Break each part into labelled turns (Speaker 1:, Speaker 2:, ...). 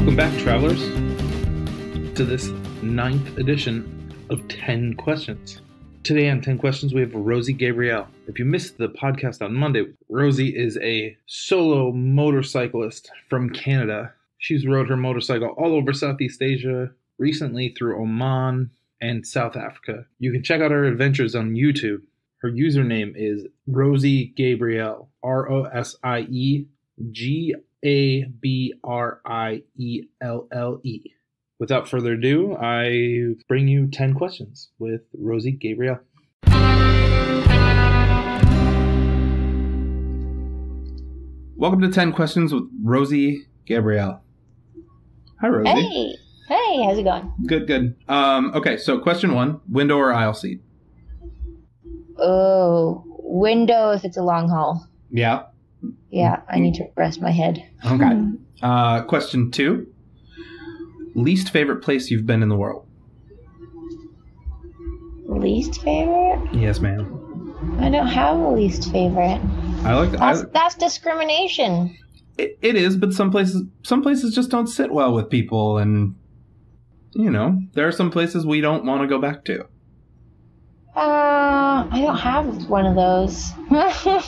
Speaker 1: Welcome back, travelers, to this 9th edition of 10 Questions. Today on 10 Questions, we have Rosie Gabrielle. If you missed the podcast on Monday, Rosie is a solo motorcyclist from Canada. She's rode her motorcycle all over Southeast Asia, recently through Oman and South Africa. You can check out her adventures on YouTube. Her username is Rosie Gabrielle, RosieGabrielle. Without further ado, I bring you 10 questions with Rosie Gabrielle. Welcome to 10 Questions with Rosie Gabrielle. Hi, Rosie.
Speaker 2: Hey, how's it going?
Speaker 1: Good. Okay, so question 1, window or aisle seat?
Speaker 2: Oh, window if it's a long haul.
Speaker 1: Yeah.
Speaker 2: Yeah, I need to rest my head.
Speaker 1: Okay. Question 2, least favorite place you've been in the world?
Speaker 2: Least favorite?
Speaker 1: Yes, ma'am.
Speaker 2: I don't have a least favorite. That's discrimination.
Speaker 1: It is, but some places just don't sit well with people, and there are some places we don't want to go back to.
Speaker 2: I don't have one of those.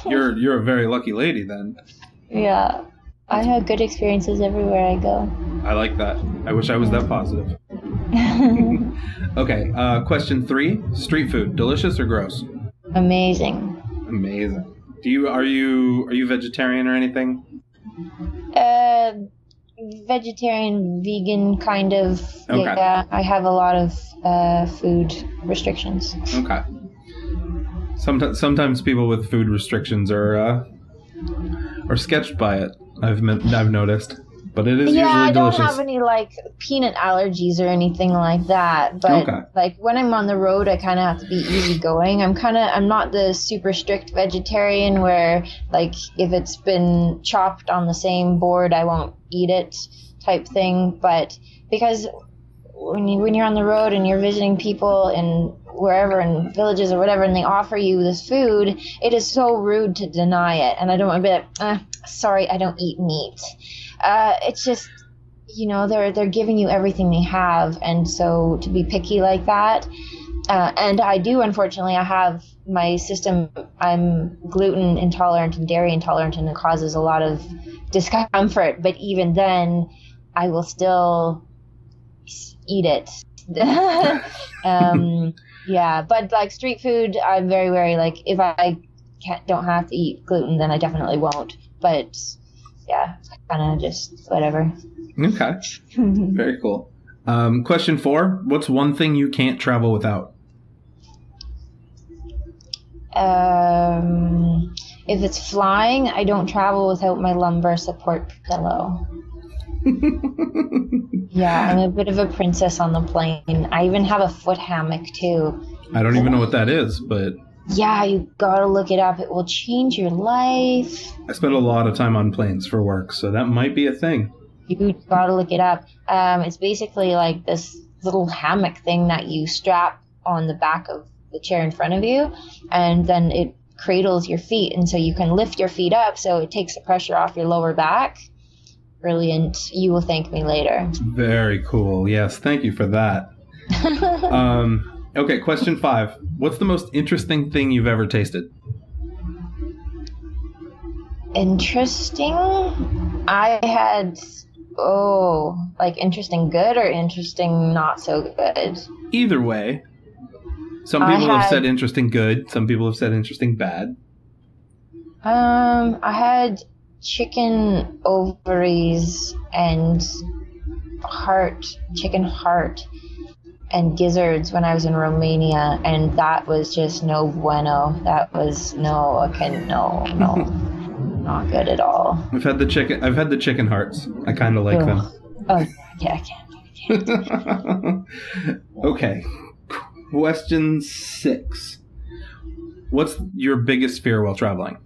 Speaker 1: You're a very lucky lady then.
Speaker 2: Yeah. I have good experiences everywhere I go.
Speaker 1: I like that. I wish I was that positive. Okay, question 3, street food, delicious or gross?
Speaker 2: Amazing.
Speaker 1: Are you vegetarian or anything?
Speaker 2: Vegetarian, vegan, kind of.
Speaker 1: Okay.
Speaker 2: Yeah, I have a lot of food restrictions.
Speaker 1: Okay. Sometimes people with food restrictions are sketched by it. I've noticed, but it is usually delicious.
Speaker 2: Yeah, I don't have any peanut allergies or anything like that. But when I'm on the road, I kind of have to be easygoing. I'm not the super strict vegetarian where if it's been chopped on the same board, I won't eat it type thing. But because when you're on the road and you're visiting people in wherever, in villages or whatever, and they offer you this food, it is so rude to deny it. And I don't want to be like, sorry, I don't eat meat. It's just, they're giving you everything they have. And so to be picky like that, and I do, unfortunately, I have my system, I'm gluten intolerant and dairy intolerant, and it causes a lot of discomfort. But even then, I will still eat it. Yeah, but street food, I'm very wary. If I don't have to eat gluten, then I definitely won't. But yeah, kind of just whatever.
Speaker 1: Okay. Very cool. Question 4, what's one thing you can't travel without?
Speaker 2: If it's flying, I don't travel without my lumbar support pillow. Yeah, I'm a bit of a princess on the plane. I even have a foot hammock too.
Speaker 1: I don't even know what that is, but...
Speaker 2: Yeah, you gotta look it up. It will change your life.
Speaker 1: I spend a lot of time on planes for work, so that might be a thing.
Speaker 2: You gotta look it up. It's basically this little hammock thing that you strap on the back of the chair in front of you, and then it cradles your feet, and so you can lift your feet up, so it takes the pressure off your lower back. Brilliant. You will thank me later.
Speaker 1: Very cool. Yes, thank you for that. Okay, question 5. What's the most interesting thing you've ever tasted?
Speaker 2: Interesting? I had, interesting good or interesting not so good?
Speaker 1: Either way. Some people have said interesting good. Some people have said interesting bad.
Speaker 2: I had chicken ovaries and chicken heart and gizzards when I was in Romania, and that was just no bueno. That was no, not good at all.
Speaker 1: I've had the chicken hearts. I kind of like them.
Speaker 2: Oh yeah, I can't.
Speaker 1: Okay, question 6. What's your biggest fear while traveling?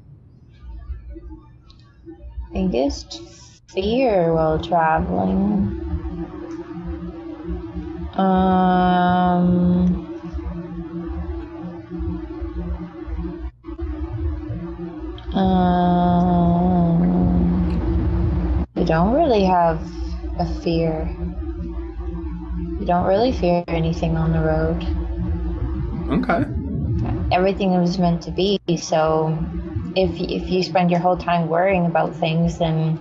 Speaker 2: Biggest fear while traveling? We don't really have a fear. You don't really fear anything on the road.
Speaker 1: Okay.
Speaker 2: Everything was meant to be. So if you spend your whole time worrying about things, then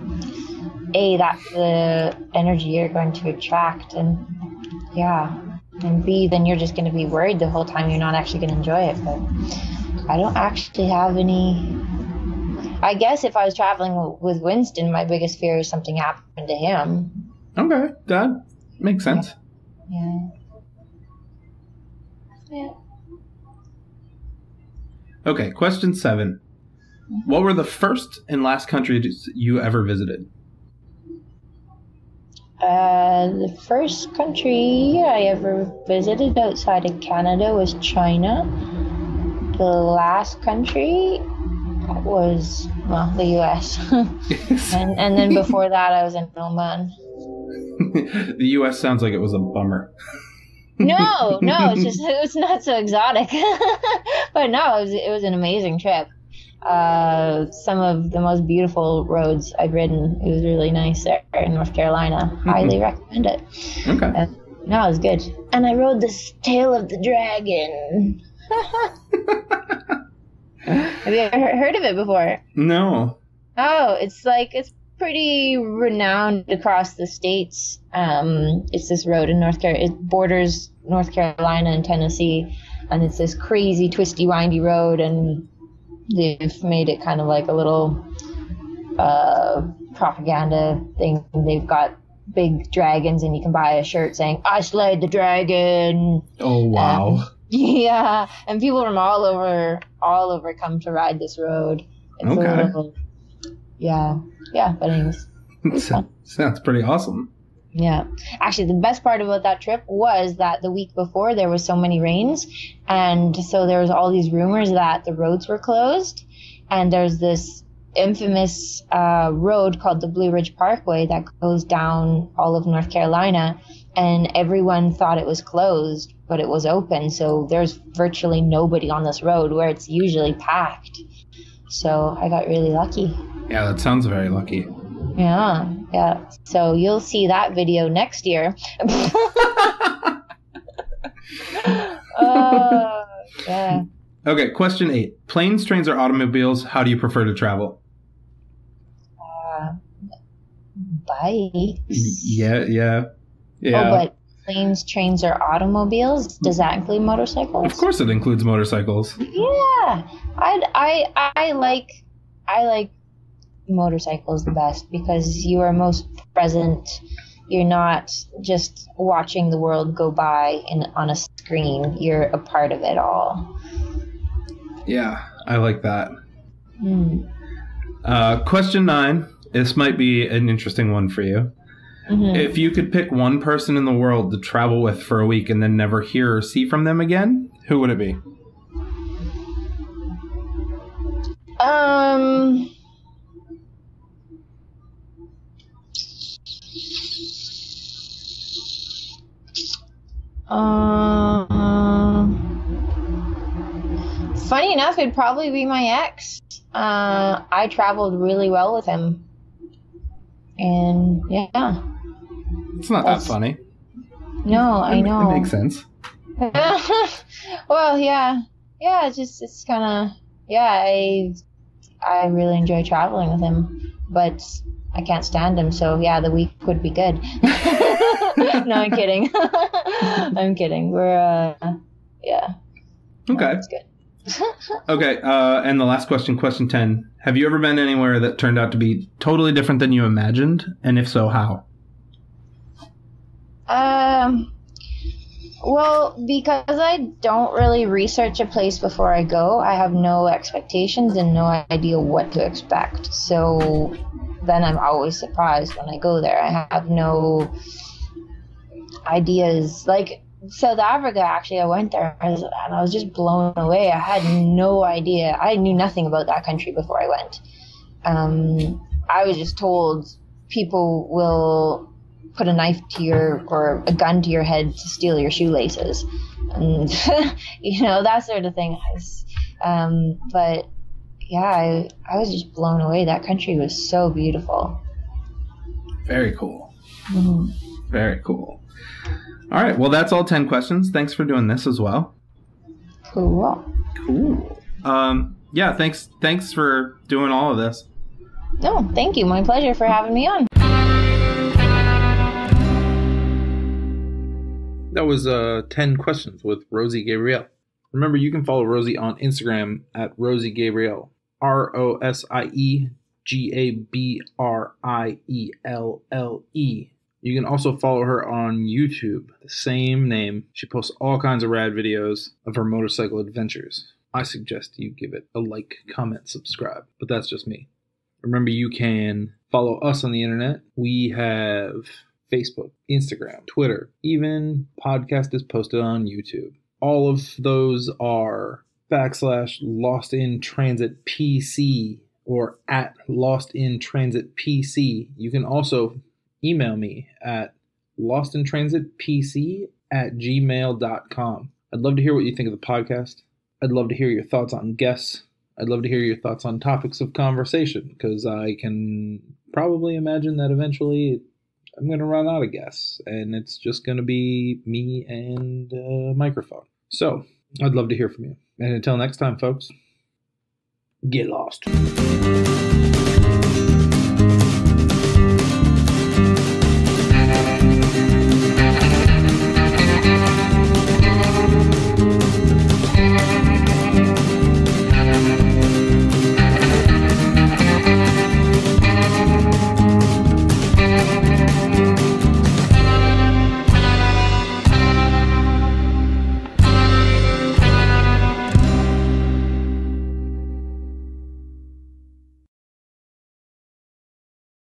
Speaker 2: A, that's the energy you're going to attract, and B, then you're just going to be worried the whole time. You're not actually going to enjoy it. But I don't actually have any. I guess if I was traveling with Winston, my biggest fear is something happened to him.
Speaker 1: Okay, that makes sense.
Speaker 2: Yeah.
Speaker 1: Okay, question 7. What were the first and last countries you ever visited?
Speaker 2: The first country I ever visited outside of Canada was China. The last country was, the U.S. and then before that I was in Oman.
Speaker 1: The U.S. sounds like it was a bummer.
Speaker 2: No, it's not so exotic. But no, it was an amazing trip. Some of the most beautiful roads I've ridden. It was really nice there in North Carolina. Highly recommend it.
Speaker 1: Okay.
Speaker 2: No, it was good. And I rode this Tail of the Dragon. Have you ever heard of it before?
Speaker 1: No.
Speaker 2: Oh, it's pretty renowned across the states. It's this road in North Carolina. It borders North Carolina and Tennessee, and it's this crazy, twisty, windy road, and they've made it kind of like a little propaganda thing. They've got big dragons, and you can buy a shirt saying, "I slayed the dragon." Oh,
Speaker 1: wow.
Speaker 2: Yeah, and people from all over come to ride this road. It's
Speaker 1: okay.
Speaker 2: But anyways.
Speaker 1: Sounds pretty awesome.
Speaker 2: Yeah. Actually, the best part about that trip was that the week before there was so many rains, and so there was all these rumors that the roads were closed, and there's this infamous road called the Blue Ridge Parkway that goes down all of North Carolina, and everyone thought it was closed, but it was open, so there's virtually nobody on this road where it's usually packed. So I got really lucky.
Speaker 1: Yeah, that sounds very lucky.
Speaker 2: Yeah. So you'll see that video next year. Yeah.
Speaker 1: Okay, question 8. Planes, trains, or automobiles, how do you prefer to travel?
Speaker 2: Bikes.
Speaker 1: Yeah.
Speaker 2: Oh, but planes, trains, or automobiles? Does that include motorcycles?
Speaker 1: Of course it includes motorcycles.
Speaker 2: Yeah. I like motorcycles the best because you are most present. You're not just watching the world go by on a screen. You're a part of it all.
Speaker 1: Yeah, I like that. Question 9. This might be an interesting one for you. Mm-hmm. If you could pick one person in the world to travel with for a week and then never hear or see from them again, who would it be?
Speaker 2: Funny enough, it'd probably be my ex. I traveled really well with him. And yeah.
Speaker 1: It's not that funny.
Speaker 2: No, I know.
Speaker 1: It makes sense.
Speaker 2: Well, yeah. Yeah, it's kind of, I really enjoy traveling with him, but I can't stand him, so yeah, the week would be good. No, I'm kidding. I'm kidding. We're, yeah.
Speaker 1: Okay.
Speaker 2: That's good.
Speaker 1: Okay, and the last question, question 10. Have you ever been anywhere that turned out to be totally different than you imagined? And if so, how?
Speaker 2: Well, because I don't really research a place before I go, I have no expectations and no idea what to expect. So then I'm always surprised when I go there. I have no ideas. Like South Africa, actually, I went there and I was just blown away. I had no idea. I knew nothing about that country before I went. I was just told people will put a knife to or a gun to your head to steal your shoelaces, and that sort of thing. But yeah, I was just blown away. That country was so beautiful.
Speaker 1: Very cool.
Speaker 2: Mm-hmm.
Speaker 3: Very cool. All right. Well, that's all 10 questions. Thanks for doing this as well.
Speaker 2: Cool.
Speaker 3: Yeah, thanks for doing all of this.
Speaker 2: No, thank you. My pleasure for having me on.
Speaker 1: That was 10 questions with Rosie Gabrielle. Remember, you can follow Rosie on Instagram at Rosie Gabrielle. RosieGabrielle. You can also follow her on YouTube, the same name. She posts all kinds of rad videos of her motorcycle adventures. I suggest you give it a like, comment, subscribe, but that's just me. Remember, you can follow us on the internet. We have Facebook, Instagram, Twitter, even podcast is posted on YouTube. All of those are /LostInTransitPC or at LostInTransitPC. You can also email me at lostintransitpc@gmail.com. I'd love to hear what you think of the podcast. I'd love to hear your thoughts on guests. I'd love to hear your thoughts on topics of conversation, because I can probably imagine that eventually I'm going to run out of guests, and it's just going to be me and a microphone. So I'd love to hear from you. And until next time, folks, get lost.